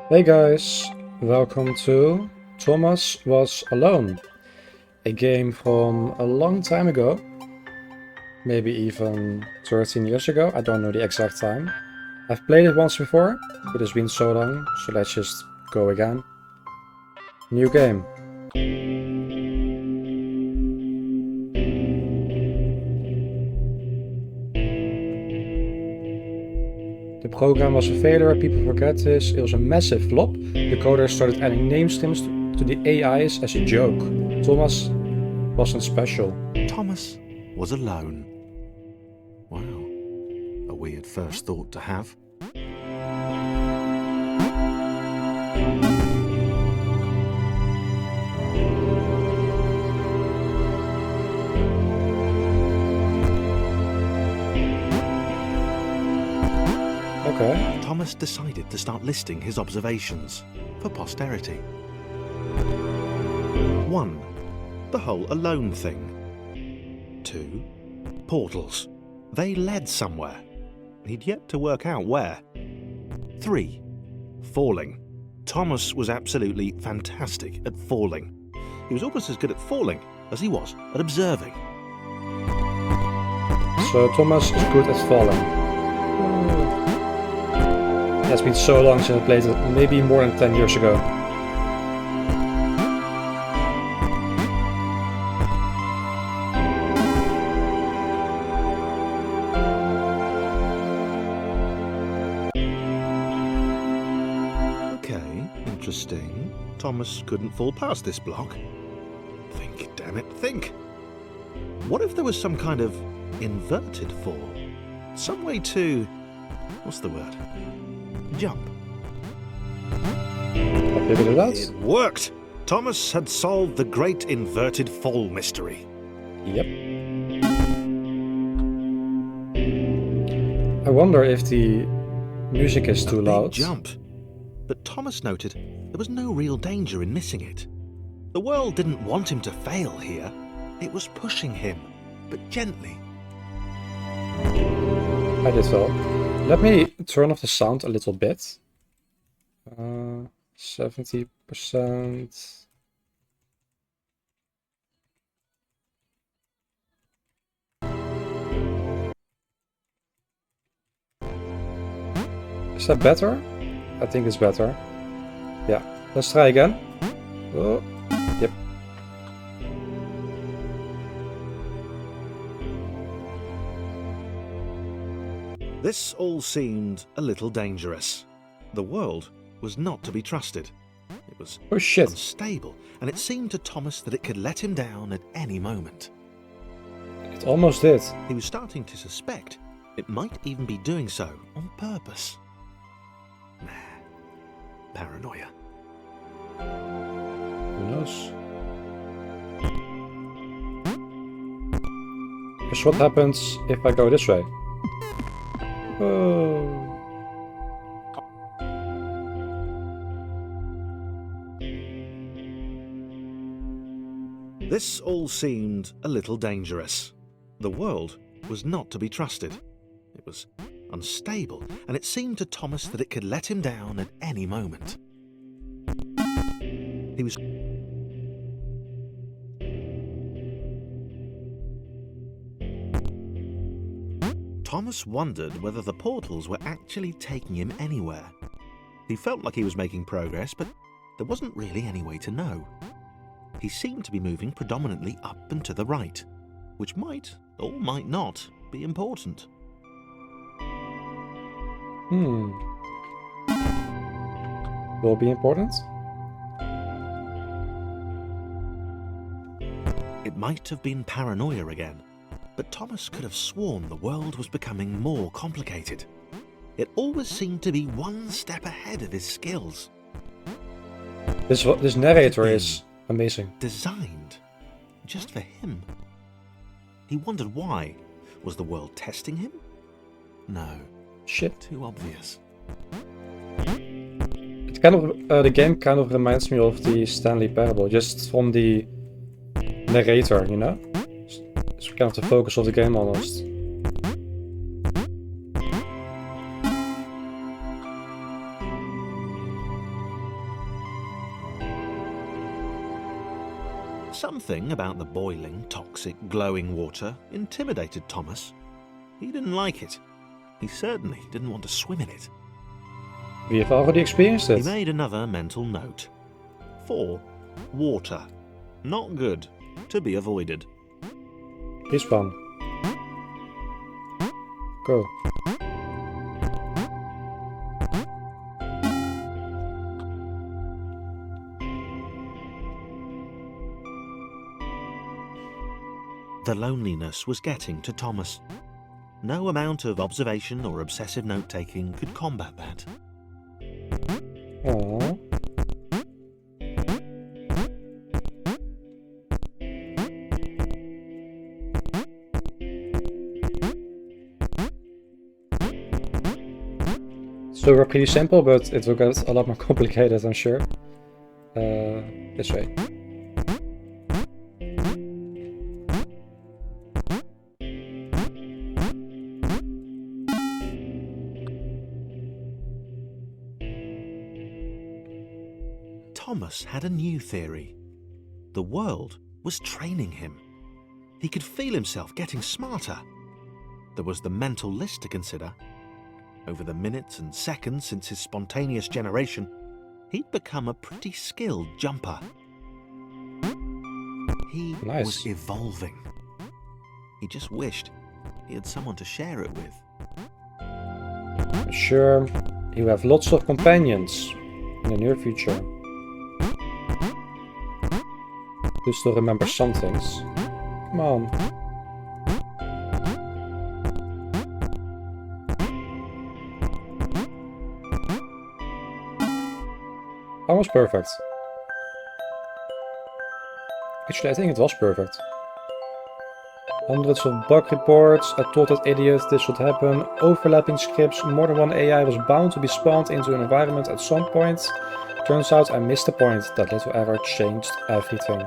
Hey guys, welcome to Thomas Was Alone, a game from a long time ago, maybe even 13 years ago, I don't know the exact time. I've played it once before, but it's been so long, so let's just go again. New game. The program was a failure, people forget this, it was a massive flop. The coders started adding name streams to the AIs as a joke. Thomas wasn't special. Thomas was alone. Wow, a weird first thought to have. Okay. Thomas decided to start listing his observations for posterity. 1. The whole alone thing. 2. Portals. They led somewhere. He'd yet to work out where. 3. Falling. Thomas was absolutely fantastic at falling. He was almost as good at falling as he was at observing. So Thomas is good at falling. It's been so long since I played it, maybe more than 10 years ago. Okay, interesting. Thomas couldn't fall past this block. Think, damn it, think. What if there was some kind of inverted fall? Some way to... what's the word? Jump. I figured it out. It worked! Thomas had solved the great inverted fall mystery. Yep. I wonder if the music is too loud. Jump. But Thomas noted there was no real danger in missing it. The world didn't want him to fail here. It was pushing him, but gently. I did well. Let me turn off the sound a little bit. 70%. Is that better? I think it's better. Yeah, let's try again. Oh, yep. This all seemed a little dangerous. The world was not to be trusted. It was Oh shit. unstable, and it seemed to Thomas that it could let him down at any moment. It almost did. He was starting to suspect it might even be doing so on purpose. Nah, paranoia. Who knows? Guess what happens if I go this way? Oh. This all seemed a little dangerous. The world was not to be trusted. It was unstable, and it seemed to Thomas that it could let him down at any moment. He was... Thomas wondered whether the portals were actually taking him anywhere. He felt like he was making progress, but there wasn't really any way to know. He seemed to be moving predominantly up and to the right, which might, or might not, be important. Will be important? It might have been paranoia again, but Thomas could have sworn the world was becoming more complicated. It always seemed to be one step ahead of his skills. This narrator is amazing. Designed just for him. He wondered why. Was the world testing him? No. Shit. Too obvious. It kind of the game kind of reminds me of the Stanley Parable, just from the narrator, you know? It's kind of the focus of the game almost. Something about the boiling, toxic, glowing water intimidated Thomas. He didn't like it. He certainly didn't want to swim in it. We have already experienced He it. made another mental note. 4. Water. Not good. To be avoided. Respawn. Go. The loneliness was getting to Thomas. No amount of observation or obsessive note-taking could combat that. Aww. So we're pretty simple, but it will get a lot more complicated, I'm sure. This way. Thomas had a new theory. The world was training him. He could feel himself getting smarter. There was the mental list to consider. Over the minutes and seconds since his spontaneous generation, he'd become a pretty skilled jumper. He was evolving. He just wished he had someone to share it with. Sure, he will have lots of companions in the near future. You still remember some things. Come on. Almost perfect. Actually, I think it was perfect. Hundreds of bug reports, I told that idiot this would happen, overlapping scripts, more than one AI was bound to be spawned into an environment at some point. Turns out I missed the point, that little error changed everything.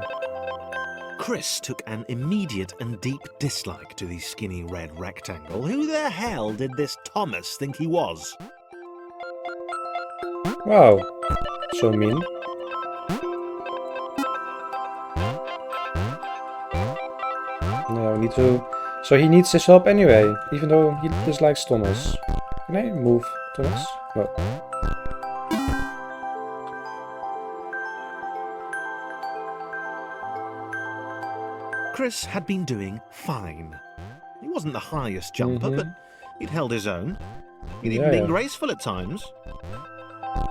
Chris took an immediate and deep dislike to the skinny red rectangle. Who the hell did this Thomas think he was? Wow, so mean. No, we need to... So he needs his help anyway, even though he dislikes Thomas. Can I move Thomas? No. Chris had been doing fine. He wasn't the highest jumper, but he'd held his own. He'd even been graceful at times.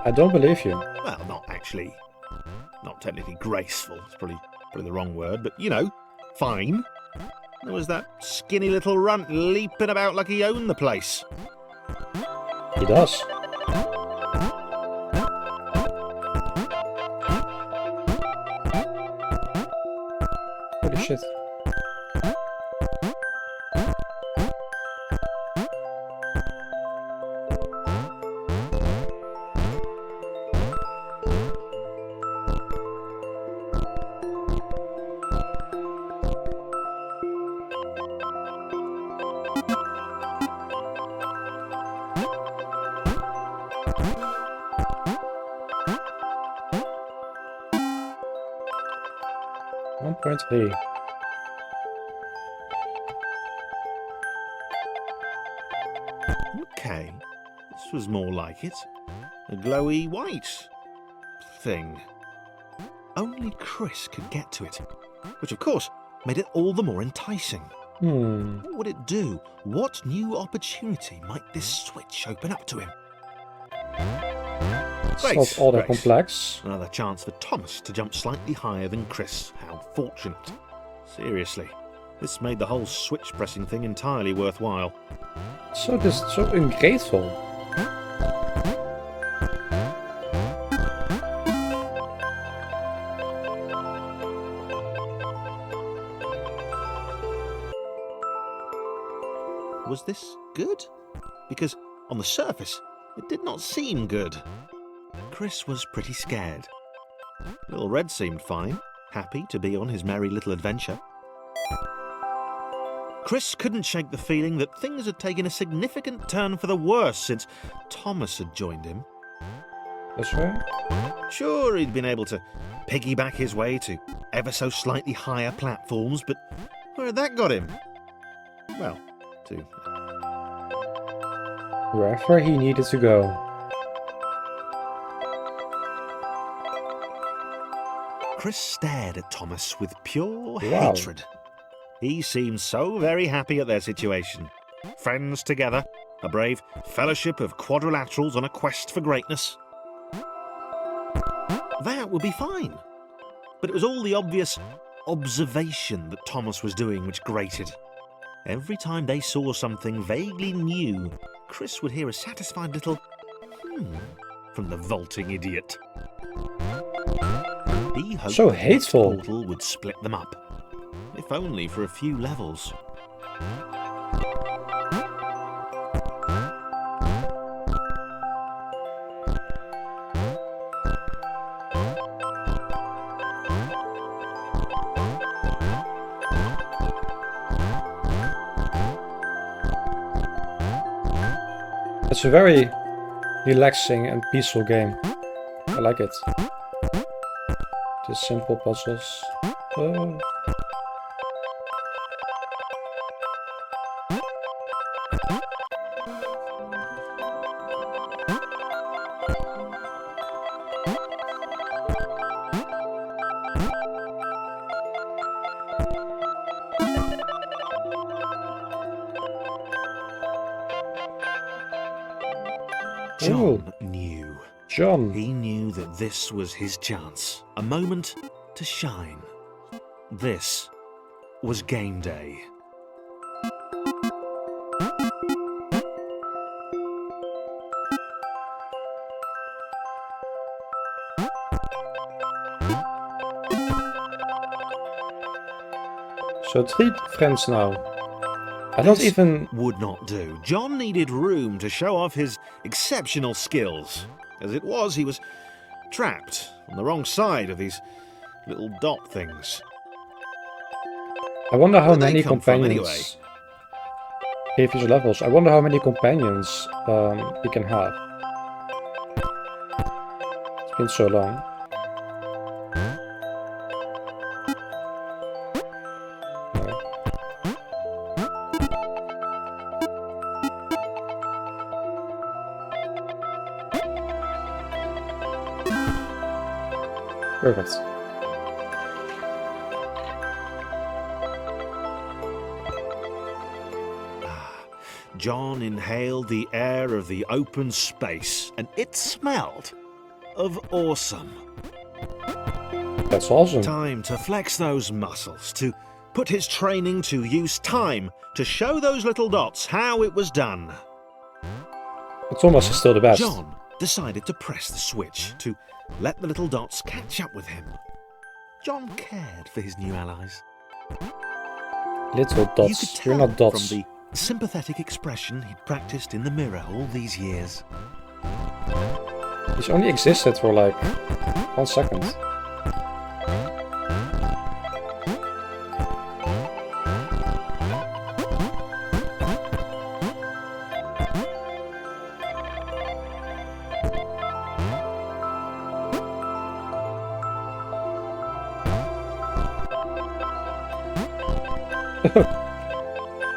I don't believe you. Well, not technically graceful. It's probably the wrong word, but you know, fine. There was that skinny little runt leaping about like he owned the place. He does. Holy shit. Hey. Okay, this was more like it. A glowy white thing. Only Chris could get to it, which of course made it all the more enticing. What would it do? What new opportunity might this switch open up to him? It's not all that complex. Another chance for Thomas to jump slightly higher than Chris. How fortunate. Seriously, this made the whole switch pressing thing entirely worthwhile. So ungrateful. Was this good? Because on the surface, it did not seem good. Chris was pretty scared. Little Red seemed fine, happy to be on his merry little adventure. Chris couldn't shake the feeling that things had taken a significant turn for the worse since Thomas had joined him. This way? Sure, he'd been able to piggyback his way to ever so slightly higher platforms, but where had that got him? Well, to... Wherever he needed to go. Chris stared at Thomas with pure Wow. hatred. He seemed so very happy at their situation. Friends together, a brave fellowship of quadrilaterals on a quest for greatness. That would be fine. But it was all the obvious observation that Thomas was doing which grated. Every time they saw something vaguely new, Chris would hear a satisfied little from the vaulting idiot. He hoped So the next hateful. portal would split them up, if only for a few levels. It's a very relaxing and peaceful game. I like it. Just simple puzzles. Oh. John knew. John. He knew that this was his chance. A moment to shine. This was game day. So 3 friends now. I don't This even... would not do. John needed room to show off his exceptional skills. As it was, he was trapped on the wrong side of these little dot things. I wonder how Where'd they many come from, companions... Future levels. I wonder how many companions you can have. It's been so long. Perfect. John inhaled the air of the open space, and it smelled of awesome. That's awesome. Time to flex those muscles, to put his training to use, time to show those little dots how it was done. But Thomas is still the best. John decided to press the switch, to let the little dots catch up with him. John cared for his new allies. Little You could dots. tell You're not dots. from the sympathetic expression he'd practiced in the mirror all these years. He's only existed for like 1 second.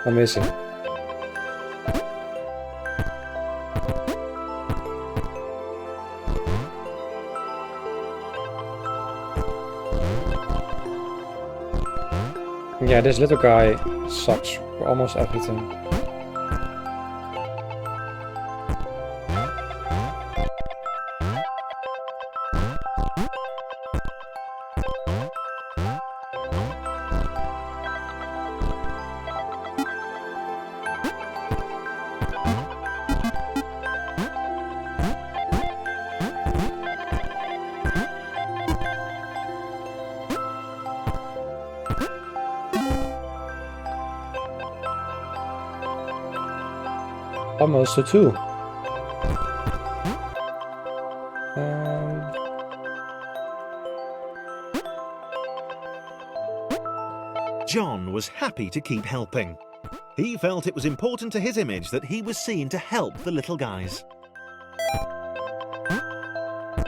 Amazing. Yeah, this little guy sucks for almost everything. Almost to 2. John was happy to keep helping. He felt it was important to his image that he was seen to help the little guys.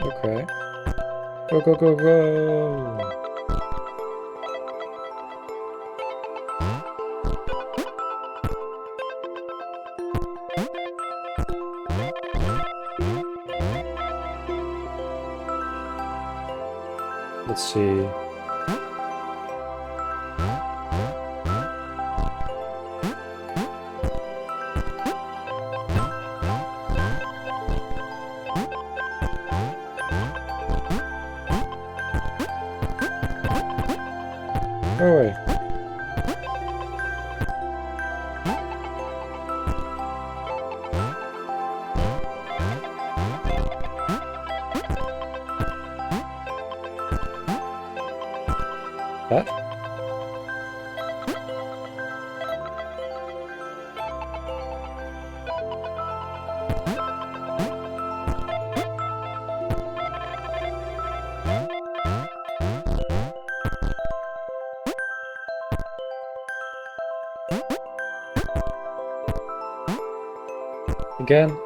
Okay. Go, go, go, go! Let's see. Go away. Huh? Again?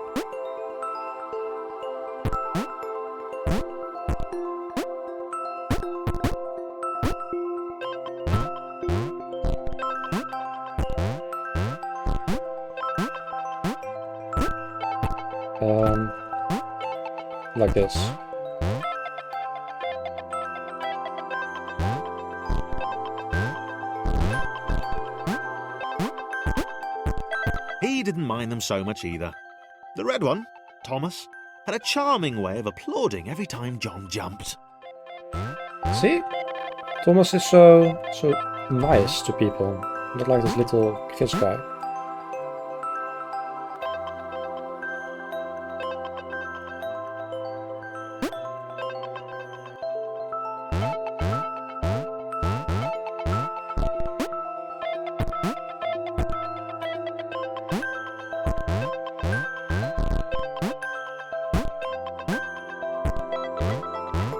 Like this. He didn't mind them so much either. The red one, Thomas, had a charming way of applauding every time John jumped. See? Thomas is so nice to people. Not like this little kiss guy.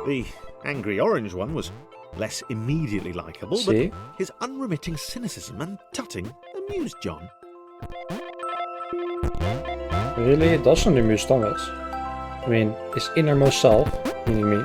The angry orange one was less immediately likeable, See? but his unremitting cynicism and tutting amused John. Really, it doesn't amuse Thomas. I mean, his innermost self, meaning me.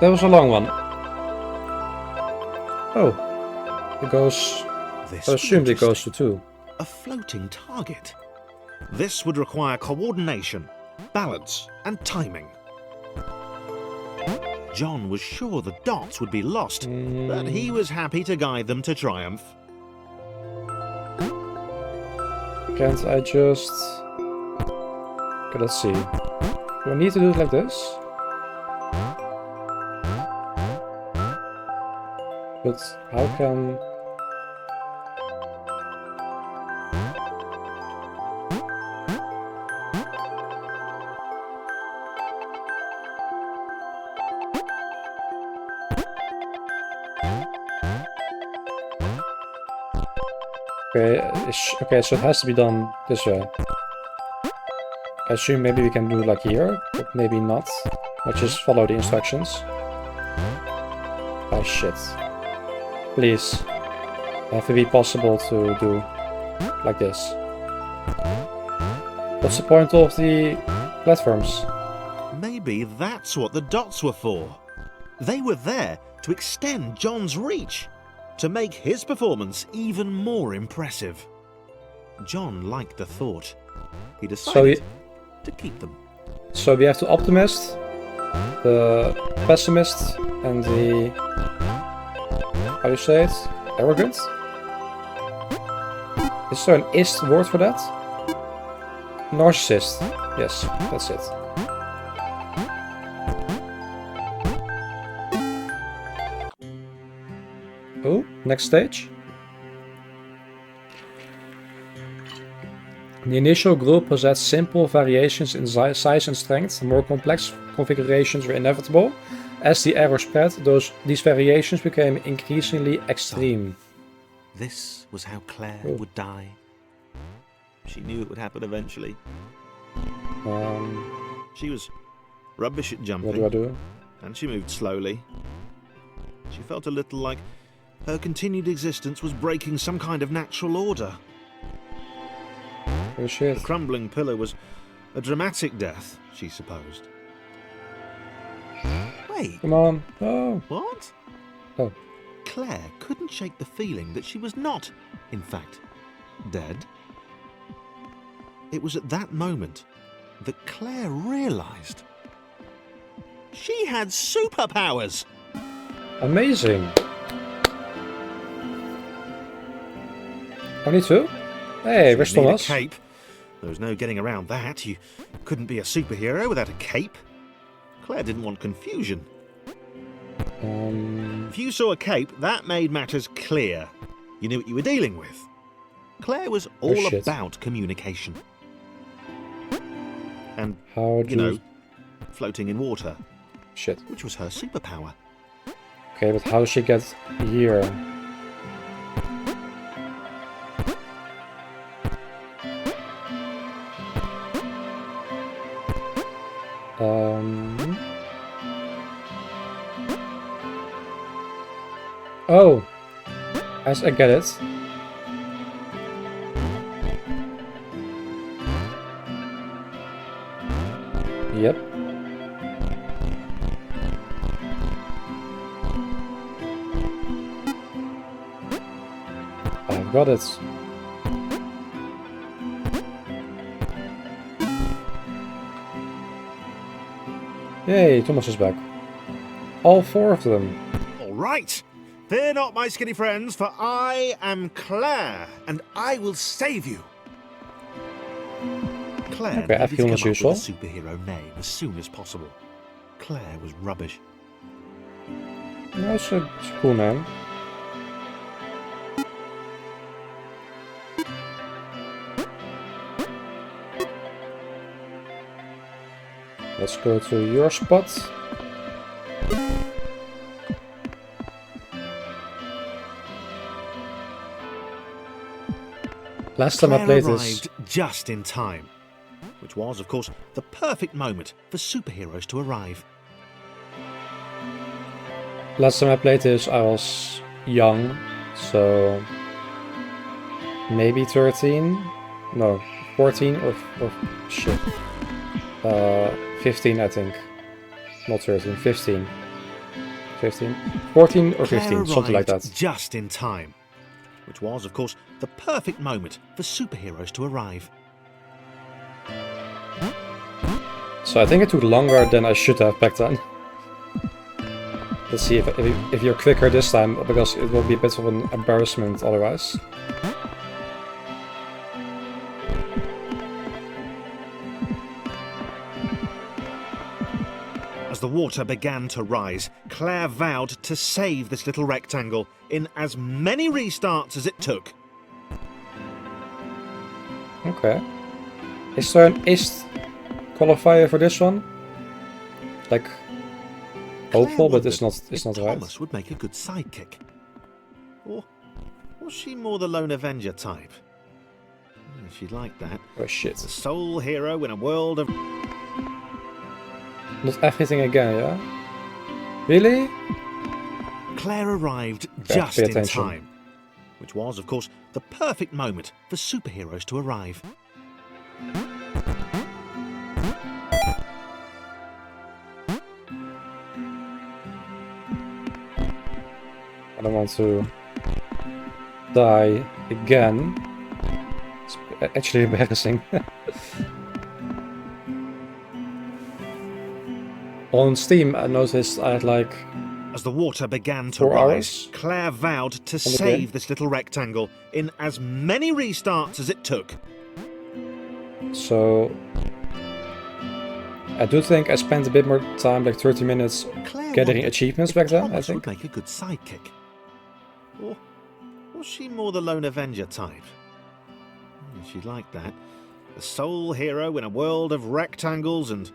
That was a long one. Oh, it goes. This I was assumed it goes to interesting. 2. A floating target. This would require coordination, balance, and timing. John was sure the dots would be lost, but he was happy to guide them to triumph. Can't I just... Okay, let's see. Do I need to do it like this? But how can... Okay, so it has to be done this way. I assume maybe we can do it like here, but maybe not. Let's just follow the instructions. Oh shit. Please. Have it be possible to do like this. What's the point of the platforms? Maybe that's what the dots were for. They were there to extend John's reach, to make his performance even more impressive. John liked the thought. He decided to keep them. So we have the optimist, the pessimist, and the... how do you say it? Arrogant? Is there an ist word for that? Narcissist. Yes, that's it. Oh, next stage. The initial group possessed simple variations in size and strength. More complex configurations were inevitable. As the error spread, these variations became increasingly extreme. So, this was how Claire Cool. would die. She knew it would happen eventually. She was rubbish at jumping. What do I do? And she moved slowly. She felt a little like her continued existence was breaking some kind of natural order. Oh shit. The crumbling pillar was a dramatic death, she supposed. Wait. Come on. Oh. What? Oh. Claire couldn't shake the feeling that she was not, in fact, dead. It was at that moment that Claire realised she had superpowers. Amazing. Only two? Hey, where's She'd need a Thomas? cape. There was no getting around that. You couldn't be a superhero without a cape. Claire didn't want confusion. If you saw a cape, that made matters clear. You knew what you were dealing with. Claire was all shit. about communication. And, How do you know, floating in water, Shit. which was her superpower. Okay, but how does she get here? Oh, as I get it. Yep. I've got it. Yay, Thomas is back. All four of them. All right. Fear not, my skinny friends, for I am Claire, and I will save you. Claire Okay, I needed to feel come as up usual. with a superhero name as soon as possible. Claire was rubbish. That's a cool name. Let's go to your spot. Last time I Claire played arrived this, just in time, which was, of course, the perfect moment for superheroes to arrive. I was young, so maybe 13? No, 14 or shit. 15, I think. Not 13, 15. 15? 14 or 15, Claire something like arrived that. just in time, which was, of course, the perfect moment for superheroes to arrive. So I think it took longer than I should have back then. Let's see if you're quicker this time, because it will be a bit of an embarrassment otherwise. As the water began to rise, Claire vowed to save this little rectangle in as many restarts as it took. Okay. Is there an ace qualifier for this one? Like hopeful, Claire but it's wondered not if right. Thomas would make a good sidekick. Or was she more the lone Avenger type? She liked that. Oh shit. The sole hero in a world of... Not everything again, yeah? Really? Claire arrived Okay, just pay in attention. time, which was, of course, the perfect moment for superheroes to arrive. I don't want to die again. It's actually embarrassing. On Steam, I noticed I had like As the water began to 4 rise, hours Claire vowed to the save game. this little rectangle in as many restarts as it took. so. I do think I spent a bit more time, like 30 minutes, Claire getting wondered achievements if back then, I Thomas think. would make a good sidekick. Or was she more the lone Avenger type? She liked that. The sole hero in a world of rectangles and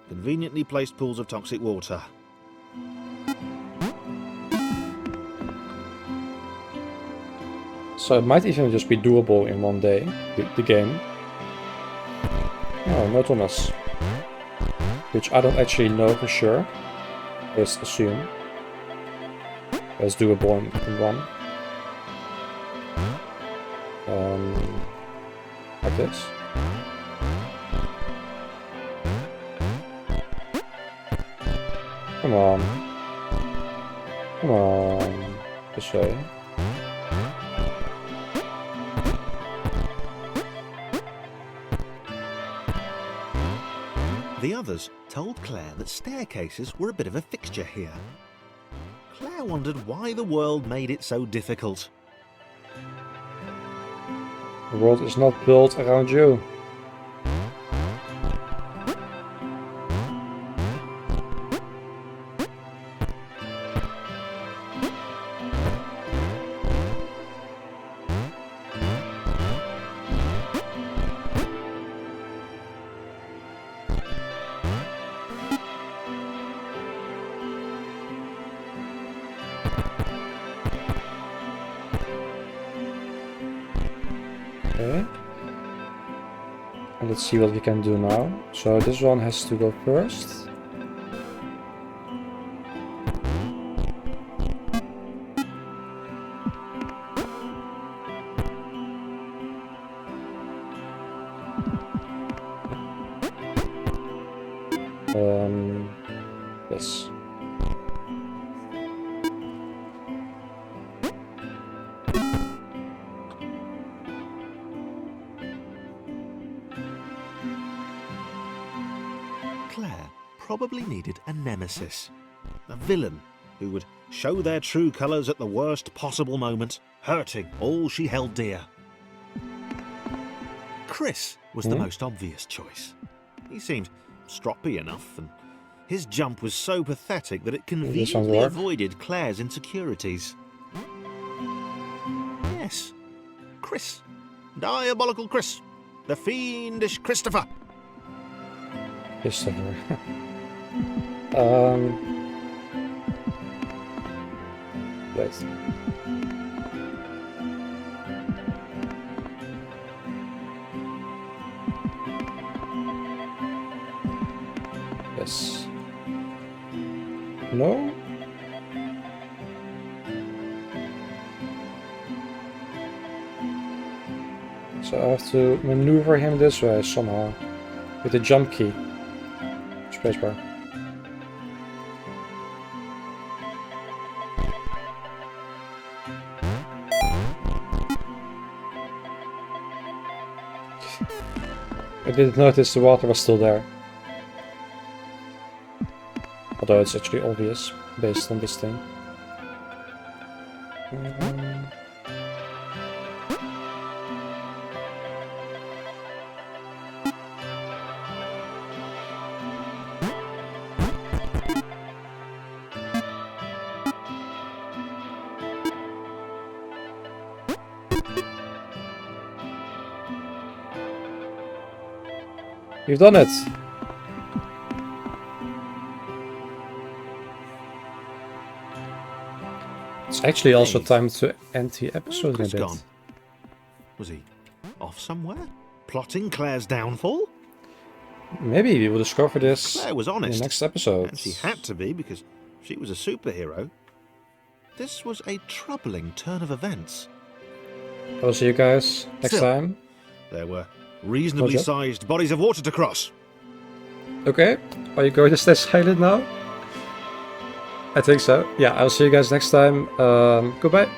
conveniently placed pools of toxic water. So it might even just be doable in one day, the game. Oh, no Thomas. Which I don't actually know for sure. Just assume. It's doable in one. Like this. Come on. Come on. This way. The others told Claire that staircases were a bit of a fixture here. Claire wondered why the world made it so difficult. The world is not built around you. Okay. And let's see what we can do now. So this one has to go first. Yes. Claire probably needed a nemesis, a villain who would show their true colours at the worst possible moment, hurting all she held dear. Chris was the most obvious choice. He seemed stroppy enough, and his jump was so pathetic that it conveniently avoided Claire's insecurities. Yes, Chris. Diabolical Chris. The fiendish Christopher. Christopher. Wait. Yes. No? So I have to maneuver him this way somehow. With the jump key. Spacebar. I didn't notice the water was still there. Although it's actually obvious, based on this thing. You've done it! It's actually also time to end the episode in a bit. Gone? Was he off somewhere? Plotting Claire's downfall? Maybe we will discover this Claire was honest, in the next episode. And she had to be because she was a superhero. This was a troubling turn of events. I'll see you guys next time. There were reasonably sized bodies of water to cross. Okay, are you going to stay silent now? I think so. Yeah, I'll see you guys next time. Goodbye.